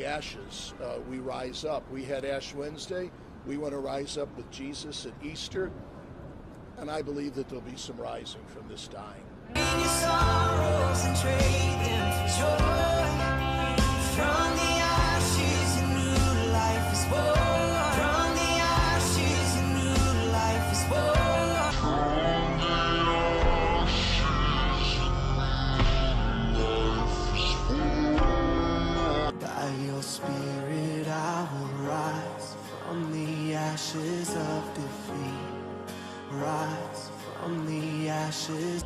ashes, we rise up. We had Ash Wednesday. We want to rise up with Jesus at Easter. And I believe that there'll be some rising from this dying. In your sorrows and trade them for joy. From the ashes, a new life is born. From the ashes, a new life is born. From the ashes, a new life is born. By your spirit I will rise from the ashes of defeat. Rise from the ashes.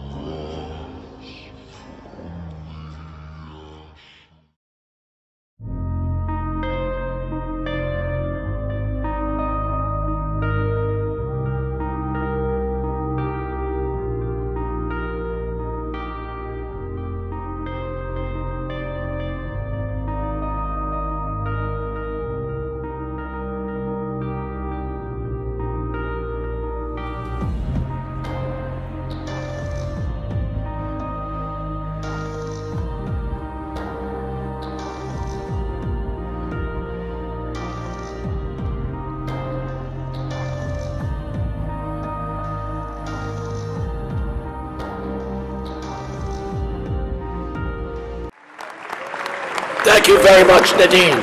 Thank you very much, Nadine.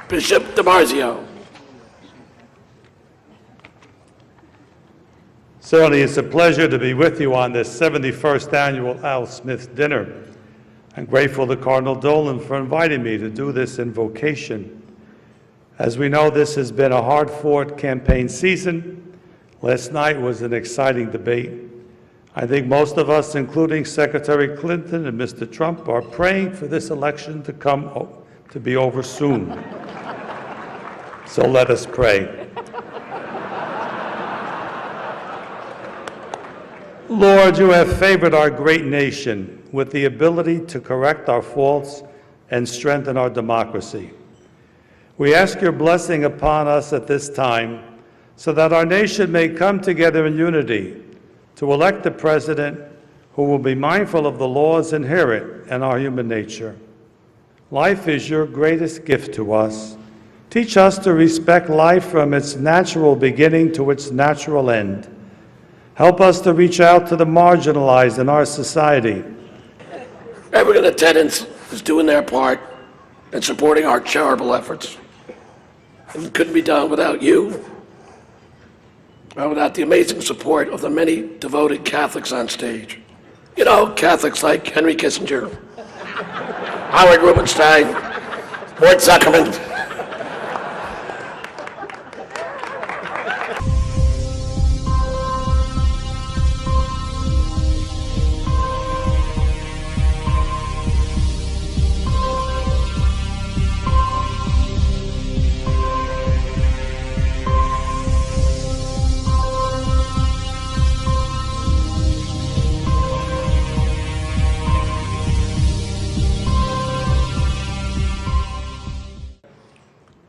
Bishop DiMarzio. Certainly, it's a pleasure to be with you on this 71st annual Al Smith dinner. I'm grateful to Cardinal Dolan for inviting me to do this invocation. As we know, this has been a hard-fought campaign season. Last night was an exciting debate. I think most of us, including Secretary Clinton and Mr. Trump, are praying for this election to be over soon. So let us pray. Lord, you have favored our great nation with the ability to correct our faults and strengthen our democracy. We ask your blessing upon us at this time so that our nation may come together in unity to elect a president who will be mindful of the laws inherent in our human nature. Life is your greatest gift to us. Teach us to respect life from its natural beginning to its natural end. Help us to reach out to the marginalized in our society. Everyone in attendance is doing their part in supporting our charitable efforts. It couldn't be done without you, or without the amazing support of the many devoted Catholics on stage. You know, Catholics like Henry Kissinger, Howard Rubenstein, Mort Zuckerman.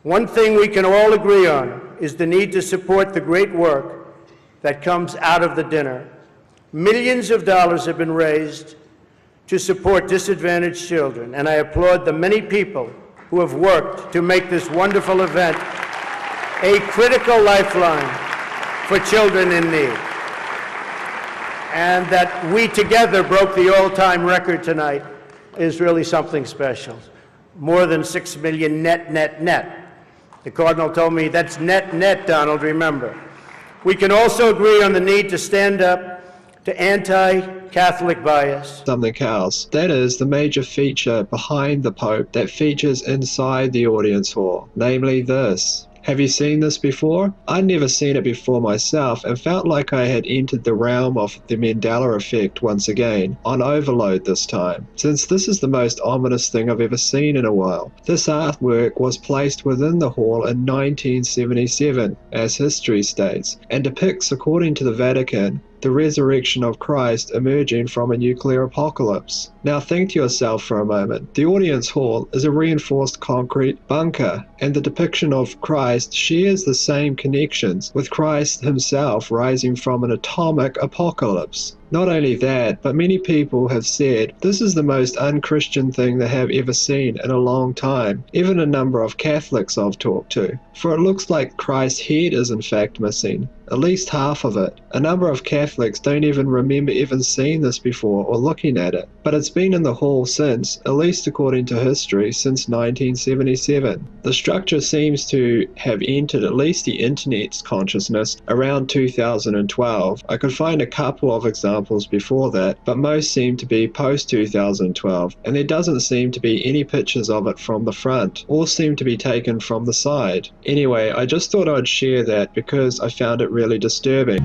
One thing we can all agree on is the need to support the great work that comes out of the dinner. Millions of dollars have been raised to support disadvantaged children, and I applaud the many people who have worked to make this wonderful event a critical lifeline for children in need. And that we together broke the all-time record tonight is really something special. More than 6 million net. The Cardinal told me that's net, Donald, remember. We can also agree on the need to stand up to anti-Catholic bias. Something else. That is the major feature behind the Pope that features inside the audience hall, namely this. Have you seen this before? I'd never seen it before myself and felt like I had entered the realm of the Mandela effect once again, on overload this time, since this is the most ominous thing I've ever seen in a while. This artwork was placed within the hall in 1977, as history states, and depicts, according to the Vatican, the resurrection of Christ emerging from a nuclear apocalypse. Now think to yourself for a moment. The audience hall is a reinforced concrete bunker, and the depiction of Christ shares the same connections with Christ himself rising from an atomic apocalypse. Not only that, but many people have said this is the most unchristian thing they have ever seen in a long time, even a number of Catholics I've talked to. For it looks like Christ's head is in fact missing, at least half of it. A number of Catholics don't even remember even seeing this before or looking at it, but it's been in the hall since, at least according to history, since 1977. The structure seems to have entered at least the internet's consciousness around 2012. I could find a couple of examples before that, but most seem to be post 2012, and there doesn't seem to be any pictures of it from the front. All seem to be taken from the side. Anyway, I just thought I'd share that because I found it really disturbing.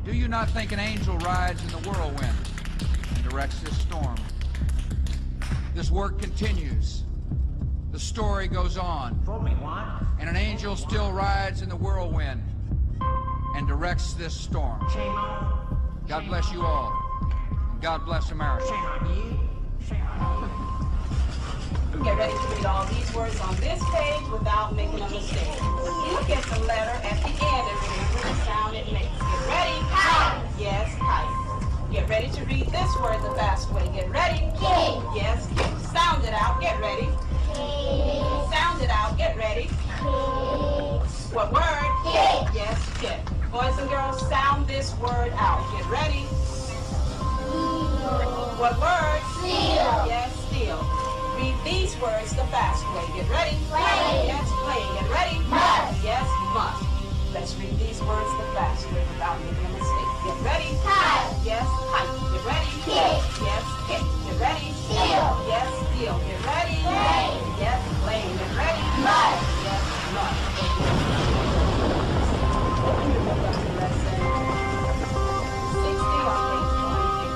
Do you not think an angel rides in the whirlwind and directs this storm? This work continues. The story goes on. And an angel still rides in the whirlwind and directs this storm. God bless you all. And God bless America. Get ready to read all these words on this page without making a mistake. Look at the letter at the end and remember the sound it makes. Get ready. Kite. Yes, kite. Get ready to read this word the fast way. Get ready. Kid. Yes, kid. Sound it out. Get ready. Kid. Sound it out. Get ready. Kid. What word? Kid. Yes, kid. Boys and girls, sound this word out. Get ready. What word? Steal. Yes, steal. Read these words the fast way. Get ready. Play. Yes, play. Get ready. Must. Yes, must. Let's read these words the fast way without making a mistake. Get ready. Kite. Yes, kite. Get ready. Kick. Yes, kick. Get ready. Steal. Yes, steal. Get ready. Play. Yes, play. Get ready. Must. Yes, must. Open your book up to lesson 60 on page 150.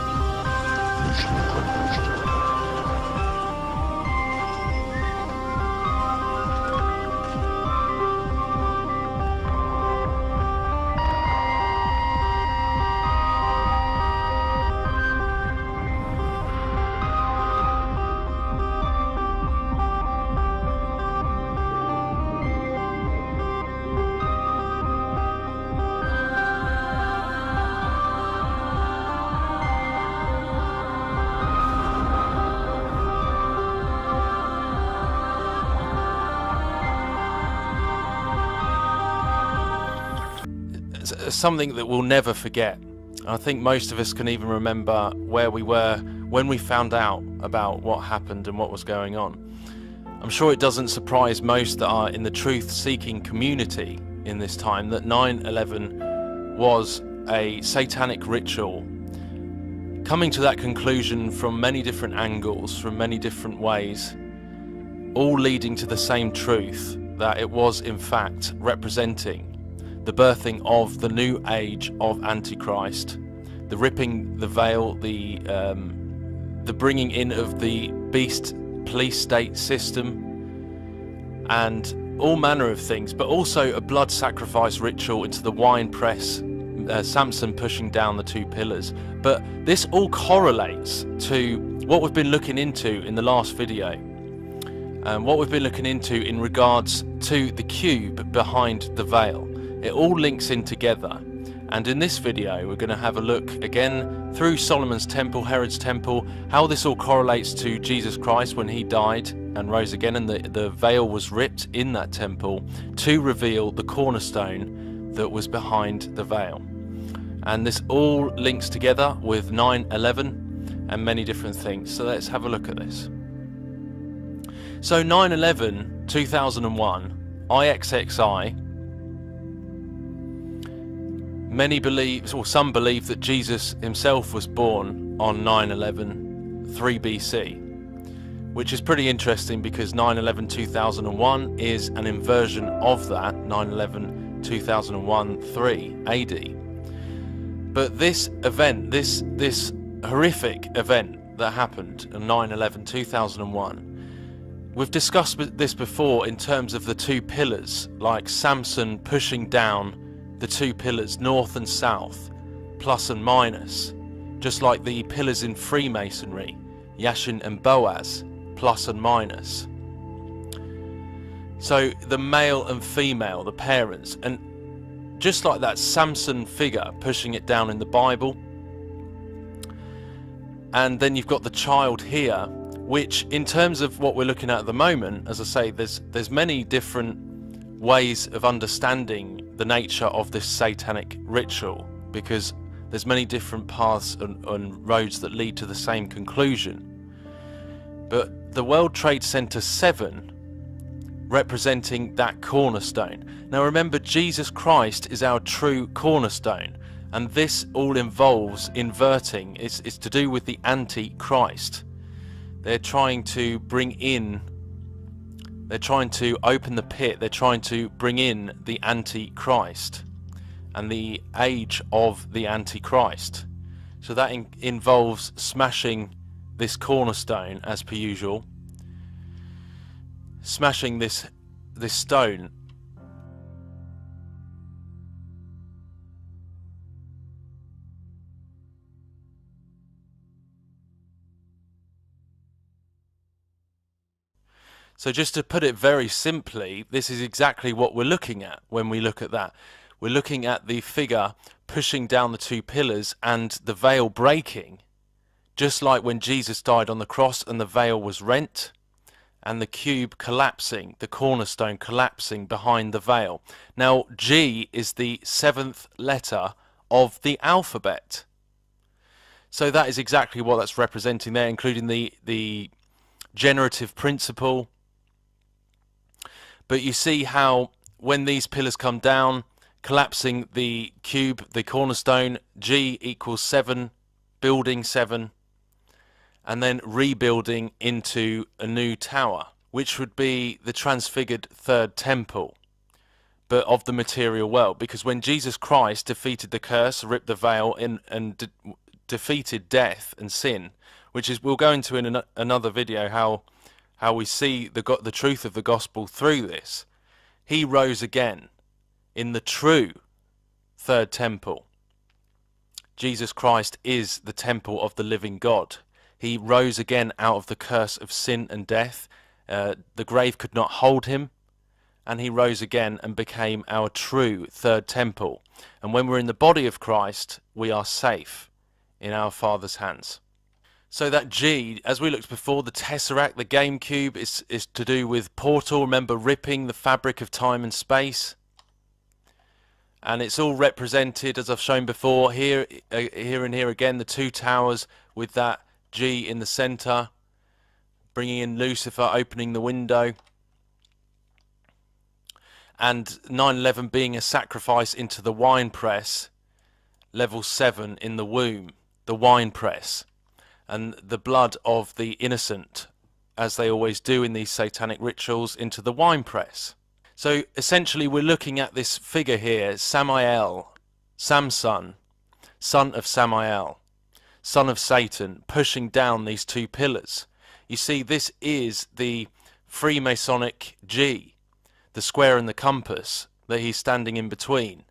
Something that we'll never forget. I think most of us can even remember where we were when we found out about what happened and what was going on. I'm sure it doesn't surprise most that are in the truth-seeking community in this time that 9/11 was a satanic ritual. Coming to that conclusion from many different angles, from many different ways, all leading to the same truth, that it was in fact representing the birthing of the new age of Antichrist, the ripping the veil, the bringing in of the beast police state system, and all manner of things, but also a blood sacrifice ritual into the wine press, Samson pushing down the two pillars. But this all correlates to what we've been looking into in the last video, what we've been looking into in regards to the cube behind the veil. It all links in together, and in this video we're going to have a look again through Solomon's temple, Herod's temple, how this all correlates to Jesus Christ when he died and rose again, and the veil was ripped in that temple to reveal the cornerstone, that was behind the veil. And this all links together with 9/11 and many different things. So let's have a look at this. So 9/11, 2001, IXXI, many believe, or some believe, that Jesus himself was born on 9/11, 3 BC, which is pretty interesting because 9/11, 2001 is an inversion of that, 9/11, 2001, 3 AD. But this event, this horrific event that happened on 9/11, 2001, we've discussed this before in terms of the two pillars, like Samson pushing down the two pillars, north and south, plus and minus, just like the pillars in Freemasonry, Yashin and Boaz, plus and minus. So the male and female, the parents, and just like that Samson figure pushing it down in the Bible. And then you've got the child here, which in terms of what we're looking at the moment, as I say, there's many different ways of understanding the nature of this satanic ritual, because there's many different paths and roads that lead to the same conclusion. But the World Trade Center 7 representing that cornerstone. Now remember, Jesus Christ is our true cornerstone, and this all involves inverting. It's to do with the Antichrist. They're trying to bring in, they're trying to open the pit, they're trying to bring in the Antichrist and the age of the Antichrist. So that involves smashing this cornerstone, as per usual, smashing this stone. So just to put it very simply, this is exactly what we're looking at when we look at that. We're looking at the figure pushing down the two pillars and the veil breaking, just like when Jesus died on the cross and the veil was rent, and the cube collapsing, the cornerstone collapsing behind the veil. Now, G is the 7th letter of the alphabet. So that is exactly what that's representing there, including the generative principle. But you see how when these pillars come down, collapsing the cube, the cornerstone, G equals 7, building 7, and then rebuilding into a new tower, which would be the transfigured third temple, but of the material world. Because when Jesus Christ defeated the curse, ripped the veil in, and defeated death and sin, which is, we'll go into in another video how we see the truth of the gospel through this. He rose again in the true third temple. Jesus Christ is the temple of the living God. He rose again out of the curse of sin and death. The grave could not hold him, and he rose again and became our true third temple. And when we're in the body of Christ, we are safe in our Father's hands. So that G, as we looked before, the Tesseract, the game cube, is to do with portal. Remember, ripping the fabric of time and space. And it's all represented, as I've shown before, here and here again, the two towers with that G in the center, bringing in Lucifer, opening the window, and 9/11 being a sacrifice into the wine press, level 7 in the womb, the wine press, and the blood of the innocent, as they always do in these satanic rituals, into the wine press. So essentially we're looking at this figure here, Samael, Samson, son of Samael, son of Satan, pushing down these two pillars. You see, this is the Freemasonic G, the square and the compass that he's standing in between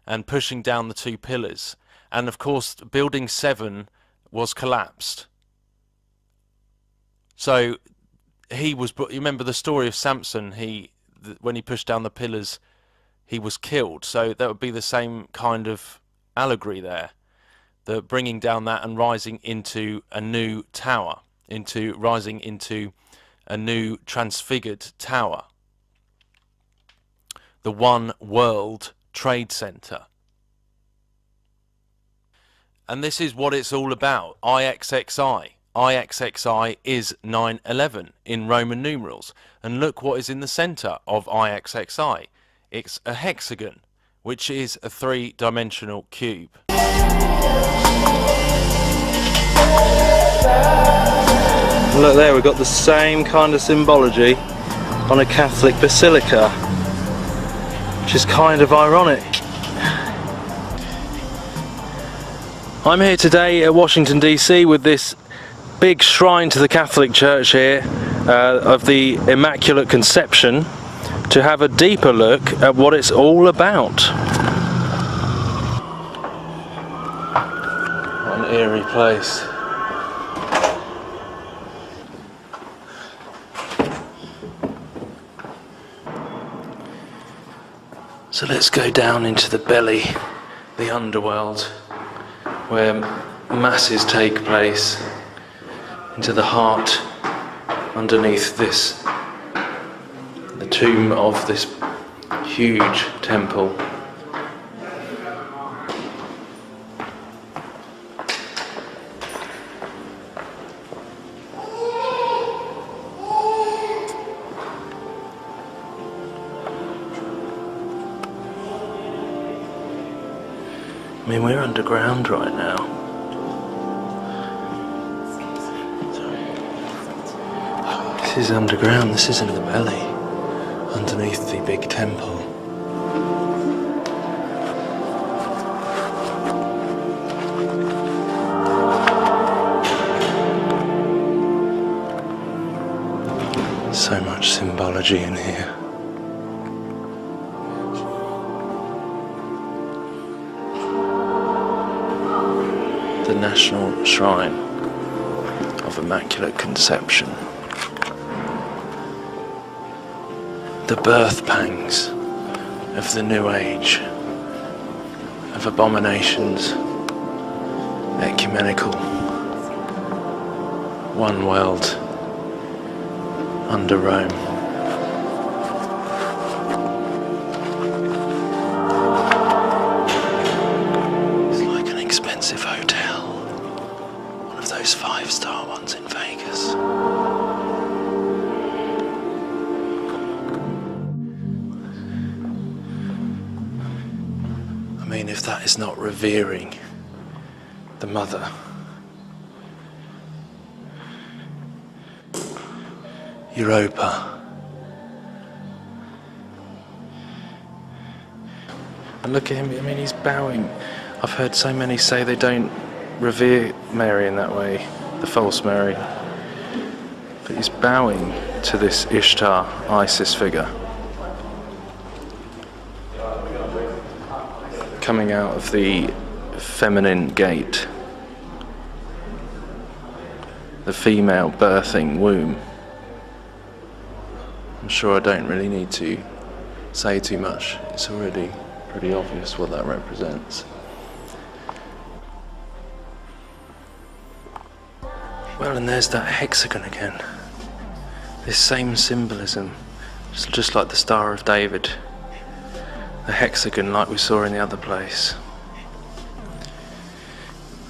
and pushing down the two pillars. And of course, building 7 was collapsed. So he was, you remember the story of Samson, when he pushed down the pillars, he was killed. So that would be the same kind of allegory there. The bringing down that and rising into a new tower, rising into a new transfigured tower. The one world Trade Center. And this is what it's all about, IXXI. IXXI is 9/11 in Roman numerals. And look what is in the center of IXXI. It's a hexagon, which is a 3-dimensional cube. Look there, we've got the same kind of symbology on a Catholic basilica, which is kind of ironic. I'm here today at Washington DC with this big shrine to the Catholic Church here of the Immaculate Conception to have a deeper look at what it's all about. What an eerie place. So let's go down into the belly, the underworld, where masses take place, into the heart underneath this, the tomb of this huge temple. I mean, we're underground right now. This is underground, this is in the belly, underneath the big temple. So much symbology in here. The National Shrine of Immaculate Conception. The birth pangs of the New Age, of abominations, ecumenical, one world under Rome. It's like an expensive hotel, one of those 5-star ones in Vegas. I mean, if that is not revering the Mother. Europa. And look at him, I mean, he's bowing. I've heard so many say they don't revere Mary in that way, the false Mary. But he's bowing to this Ishtar, Isis figure. Coming out of the feminine gate, the female birthing womb. I'm sure I don't really need to say too much. It's already pretty obvious what that represents. Well, and there's that hexagon again. This same symbolism, just like the Star of David. The hexagon like we saw in the other place.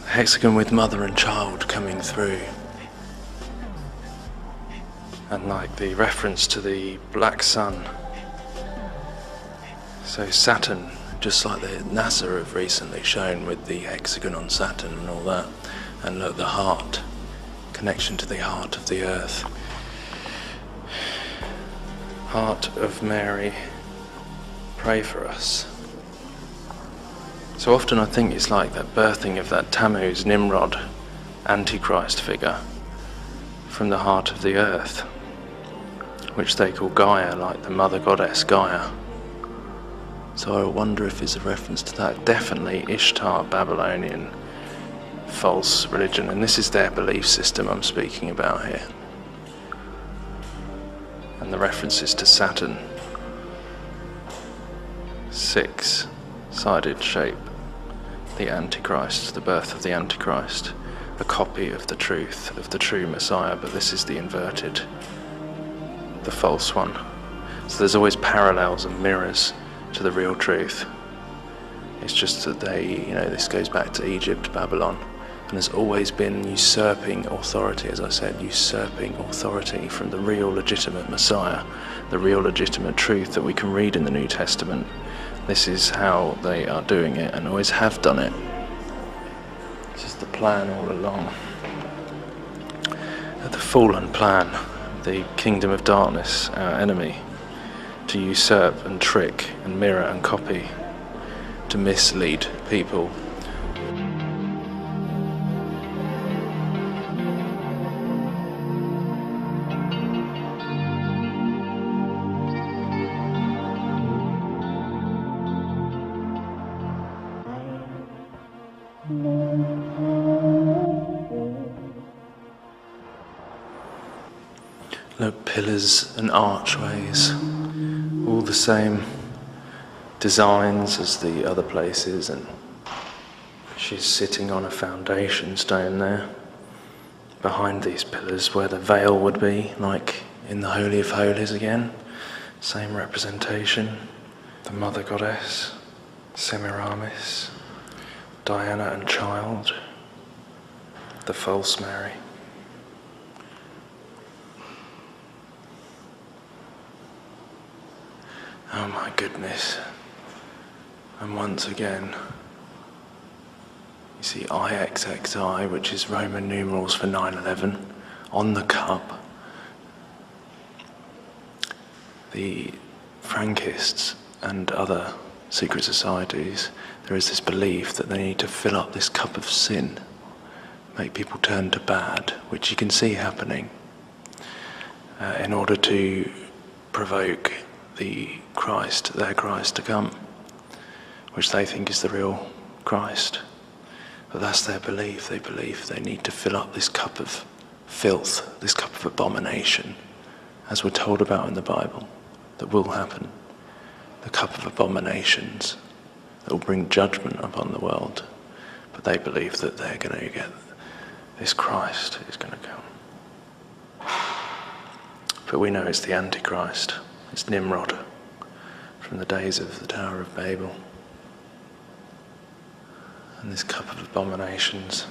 The hexagon with mother and child coming through. And like the reference to the black sun. So Saturn, just like the NASA have recently shown with the hexagon on Saturn and all that. And look, the heart, connection to the heart of the earth. Heart of Mary, pray for us. So often I think it's like that birthing of that Tammuz, Nimrod, Antichrist figure from the heart of the earth, which they call Gaia, like the mother goddess Gaia. So I wonder if it's a reference to that. Definitely Ishtar, Babylonian, false religion, and this is their belief system I'm speaking about here. And the references to Saturn. 6-sided shape. The Antichrist, the birth of the Antichrist. A copy of the truth, of the true Messiah, but this is the inverted, the false one. So there's always parallels and mirrors to the real truth. It's just that this goes back to Egypt, Babylon, and has always been usurping authority, as I said, usurping authority from the real legitimate Messiah, the real legitimate truth that we can read in the New Testament. This is how they are doing it and always have done it. This is the plan all along. The fallen plan, the kingdom of darkness, our enemy, to usurp and trick and mirror and copy, to mislead people. Look, pillars and archways, all the same designs as the other places, and she's sitting on a foundation stone there, behind these pillars where the veil would be, like in the Holy of Holies again. Same representation, the Mother Goddess, Semiramis, Diana and Child, the false Mary. Oh my goodness. And once again, you see IXXI, which is Roman numerals for 9/11, on the cup. The Frankists and other secret societies, there is this belief that they need to fill up this cup of sin, make people turn to bad, which you can see happening, in order to provoke their Christ to come, which they think is the real Christ. But that's their belief. They believe they need to fill up this cup of filth, this cup of abomination, as we're told about in the Bible, that will happen. The cup of abominations that will bring judgment upon the world. But they believe that they're going to get this Christ is going to come. But we know it's the Antichrist. It's Nimrod from the days of the Tower of Babel. And this cup of abominations.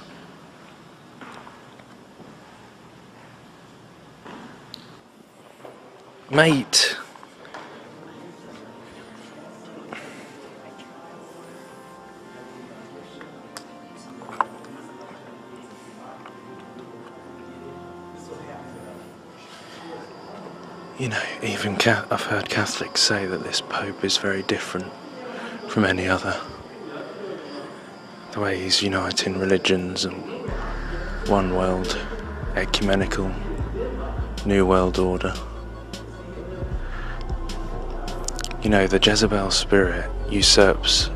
Mate! You know, even I've heard Catholics say that this Pope is very different from any other. The way he's uniting religions and one world, ecumenical, new world order. You know, the Jezebel spirit usurps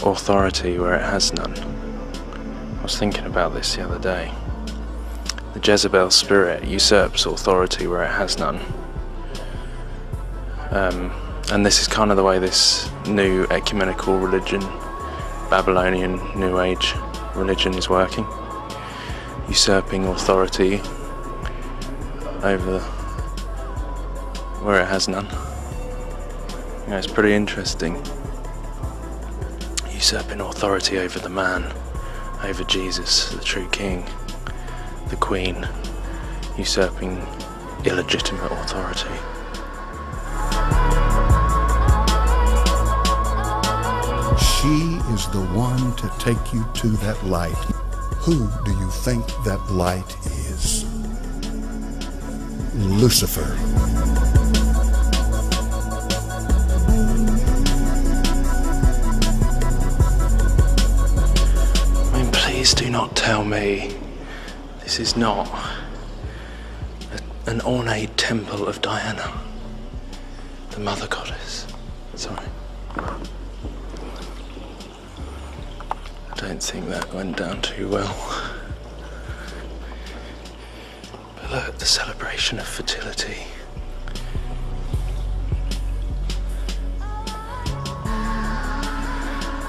authority where it has none. I was thinking about this the other day. The Jezebel spirit usurps authority where it has none. And this is kind of the way this new ecumenical religion, Babylonian New Age religion is working. Usurping authority over where it has none. You know, it's pretty interesting. Usurping authority over the man, over Jesus, the true king. The Queen, usurping illegitimate authority. She is the one to take you to that light. Who do you think that light is? Lucifer. I mean, please do not tell me this is not an ornate temple of Diana, the Mother Goddess. Sorry. I don't think that went down too well. But look, the celebration of fertility.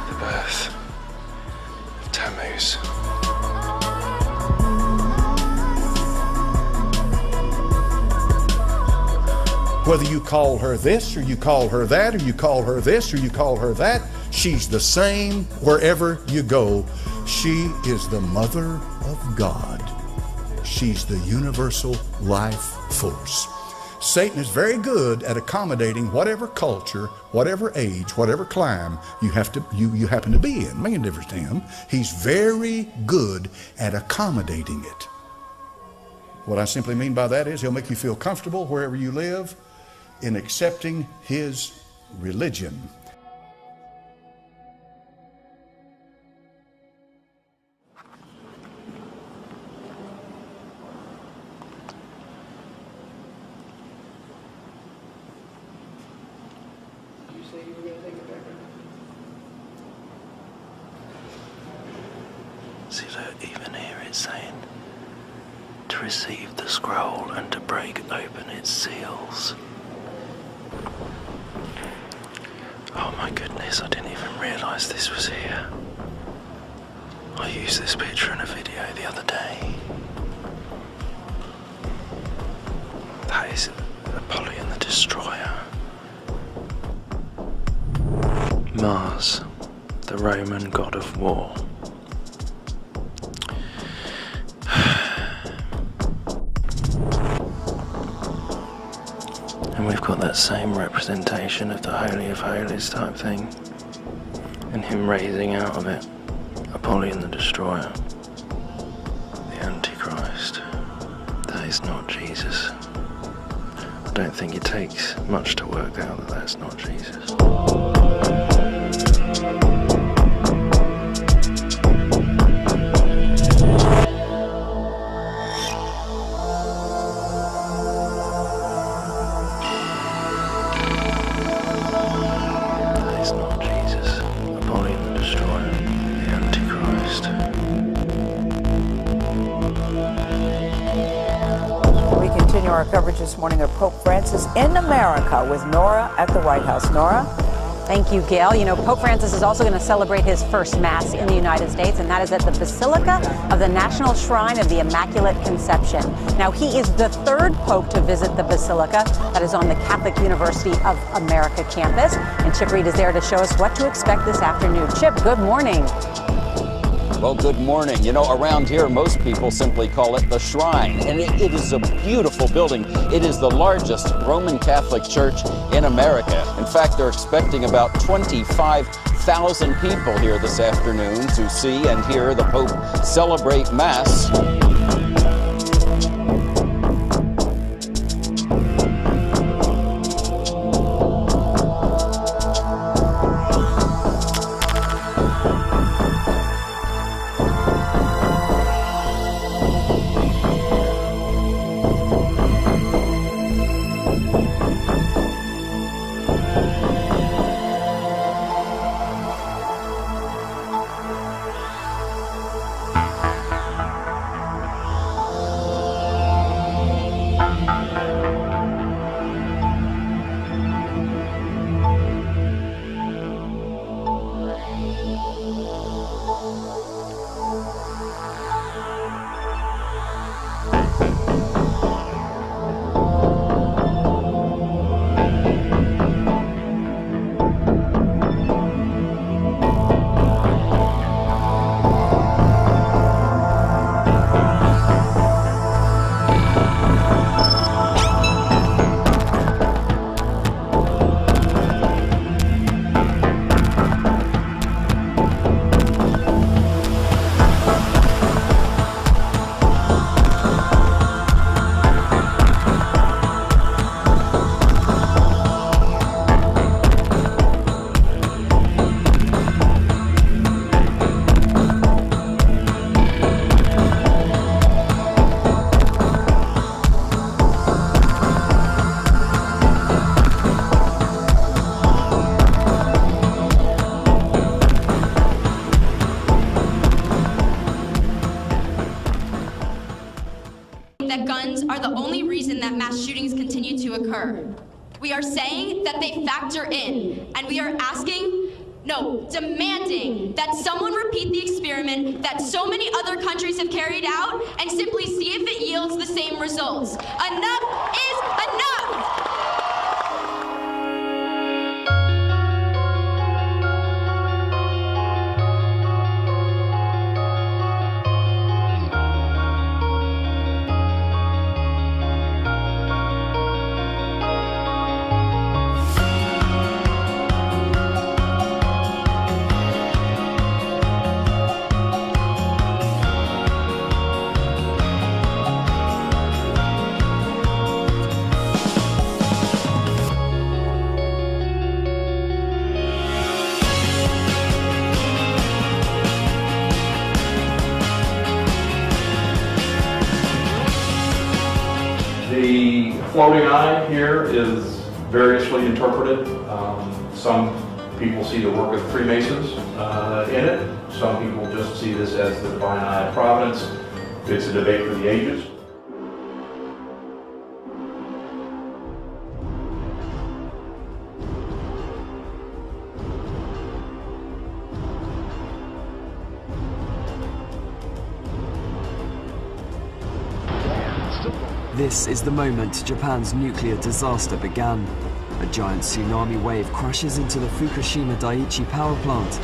The birth of Tammuz. Whether you call her this, or you call her that, or you call her this, or you call her that, She's the same wherever you go. She is the Mother of God. She's the universal life force. Satan is very good at accommodating whatever culture, whatever age, whatever clime you happen to be in. Make a difference to him. He's very good at accommodating it. What I simply mean by that is he'll make you feel comfortable wherever you live in accepting his religion. See, look, even here it's saying to receive the scroll and to break open its seals. Oh my goodness, I didn't even realise this was here. I used this picture in a video the other day. That is Apollyon the Destroyer. Mars, the Roman god of war. And we've got that same representation of the Holy of Holies type thing, and him raising out of it Apollyon the Destroyer, the Antichrist. That is not Jesus. I don't think it takes much to work out that that's not Jesus. Our coverage this morning of Pope Francis in America with Nora at the White House. Nora? Thank you, Gail. You know, Pope Francis is also going to celebrate his first Mass in the United States, and that is at the Basilica of the National Shrine of the Immaculate Conception. Now, he is the third Pope to visit the Basilica that is on the Catholic University of America campus. And Chip Reed is there to show us what to expect this afternoon. Chip, good morning. Well, good morning. You know, around here, most people simply call it the Shrine, and it is a beautiful building. It is the largest Roman Catholic church in America. In fact, they're expecting about 25,000 people here this afternoon to see and hear the Pope celebrate Mass. that guns are the only reason that mass shootings continue to occur. We are saying that they factor in, and we are demanding that someone repeat the experiment that so many other countries have carried out and simply see if it yields the same results. Enough is enough! floating eye here is variously interpreted. Some people see the work of Freemasons in it. Some people just see this as the divine eye of providence. It's a debate for the ages. This is the moment Japan's nuclear disaster began. A giant tsunami wave crashes into the Fukushima Daiichi power plant.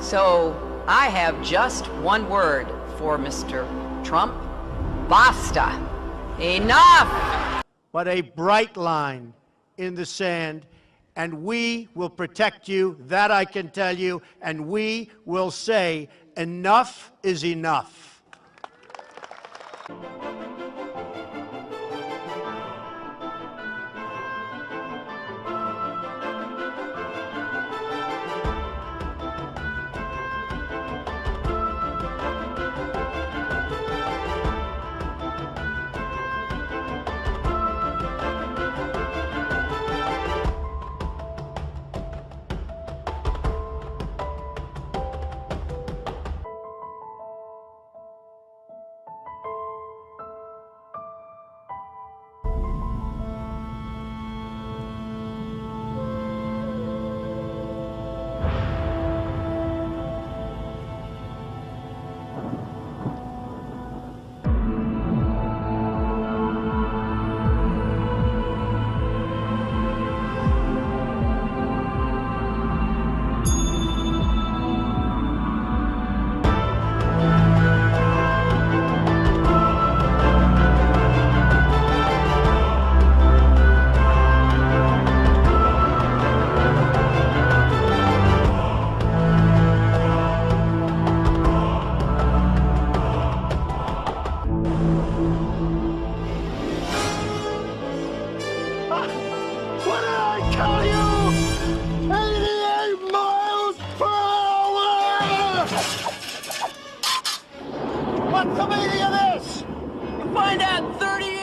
So I have just one word for Mr. Trump. Basta. Enough! But a bright line in the sand, and we will protect you, that I can tell you, and we will say enough is enough. What's the meaning of this? You'll find out in 30 years.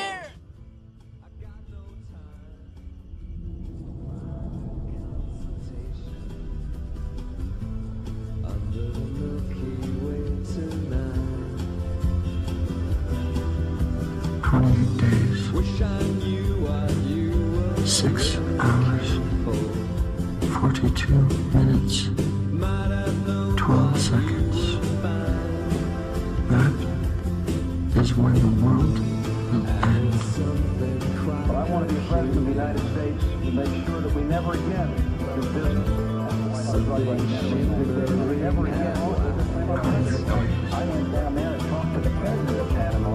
Days, 6 hours, 42 minutes, 12 seconds. That is when the world will end. But I want to be president of the United States to make sure that we never again do business. We never again. I went down there and talked to the president of Panama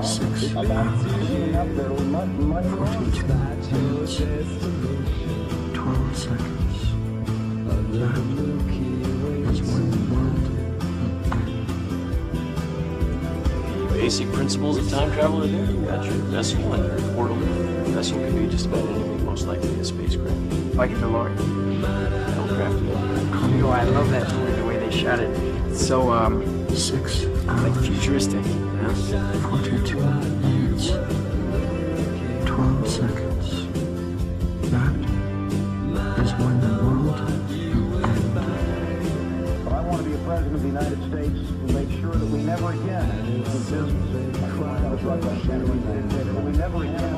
about cleaning up their money. 42 minutes, 12 seconds. That is when the world will end. Basic principles of time travel are there. You got your vessel and your portal. The vessel can be just about anything, most likely a spacecraft. Like a DeLorean. Aircraft. You know, I love that movie, the way they shot it. It's so, 6 hours, like futuristic. 42 minutes, 12 seconds. That is when the world will end. But I want to be a president of the United States to make sure that we never again do business. We never again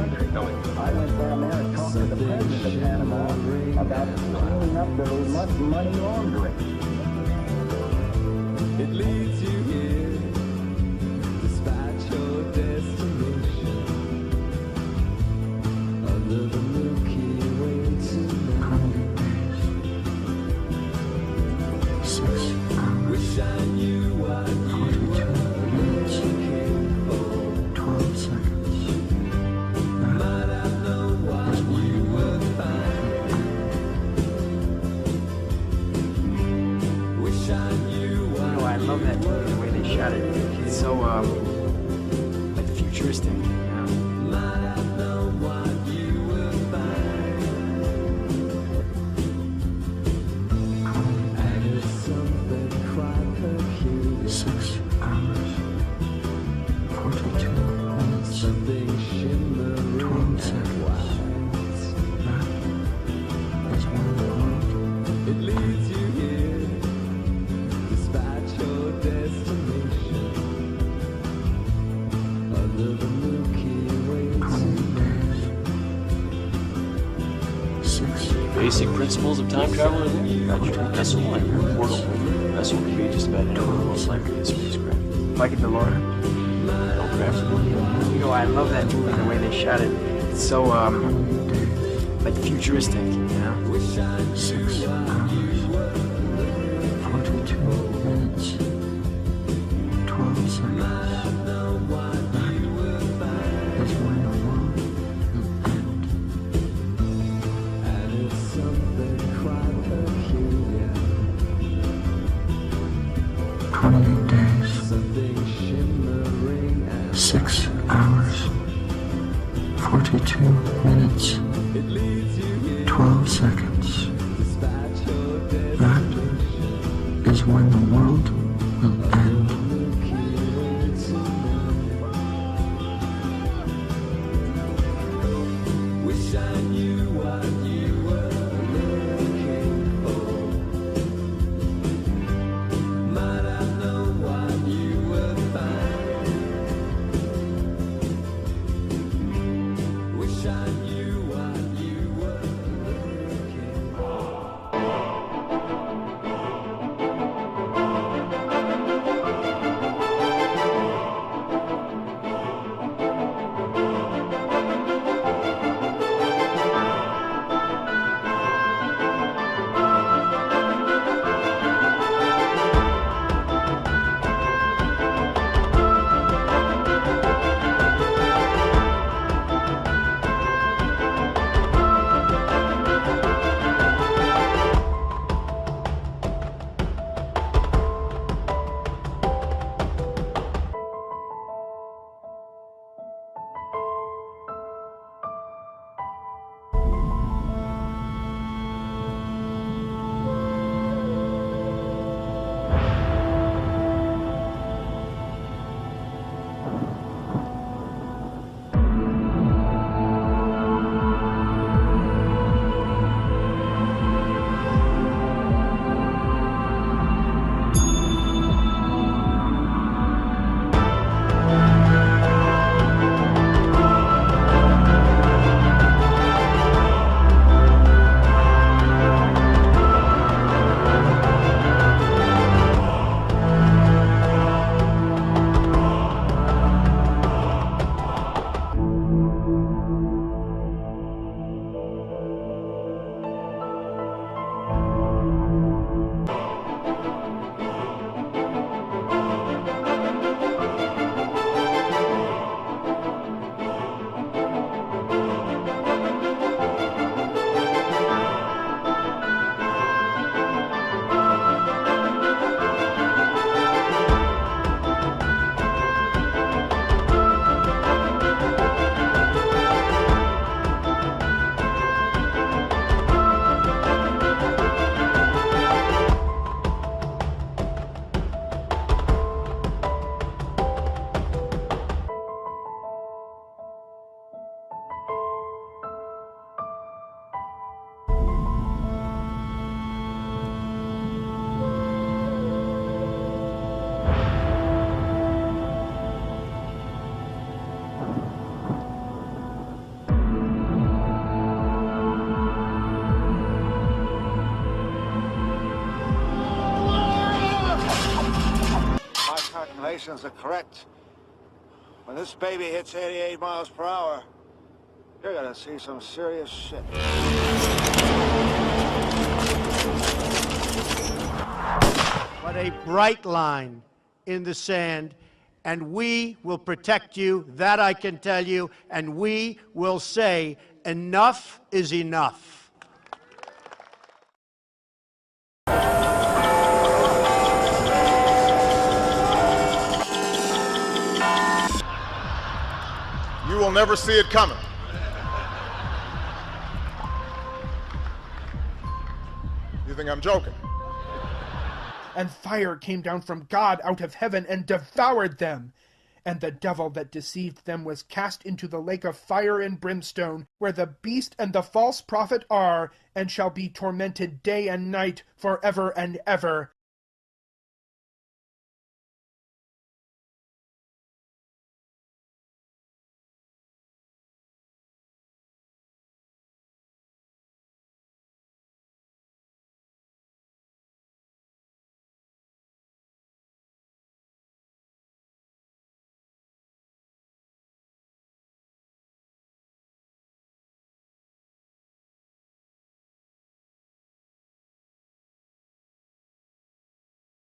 country. I went down there and talked to the president of Panama about cleaning up their money laundering. It leads you here, despite your destination, under the Milky Way tonight. 6 hours, 42 minutes, 12 seconds. That movie, the way they shot it. It's so, like futuristic, you know? Basic principles of time travel are there. That's like your portal. That's what could be just about anything most likely a spacecraft. Like a DeLorean. No crafts. You know, I love that movie, the way they shot it. It's so, like futuristic, you know? 6 hours, 42 minutes, 12 seconds. That is when the world will end. 28 days, 6 hours, 42 minutes, 12 seconds. That is when the world will end. Wish I knew what you were looking for. Might I know what you would find? Wish I knew what you were looking for. Calculations are correct. When this baby hits 88 miles per hour, you're gonna see some serious shit. But a bright line in the sand, and we will protect you, that I can tell you, and we will say enough is enough. don't never see it coming. You think I'm joking? And fire came down from God out of heaven and devoured them. And the devil that deceived them was cast into the lake of fire and brimstone, where the beast and the false prophet are, and shall be tormented day and night forever and ever.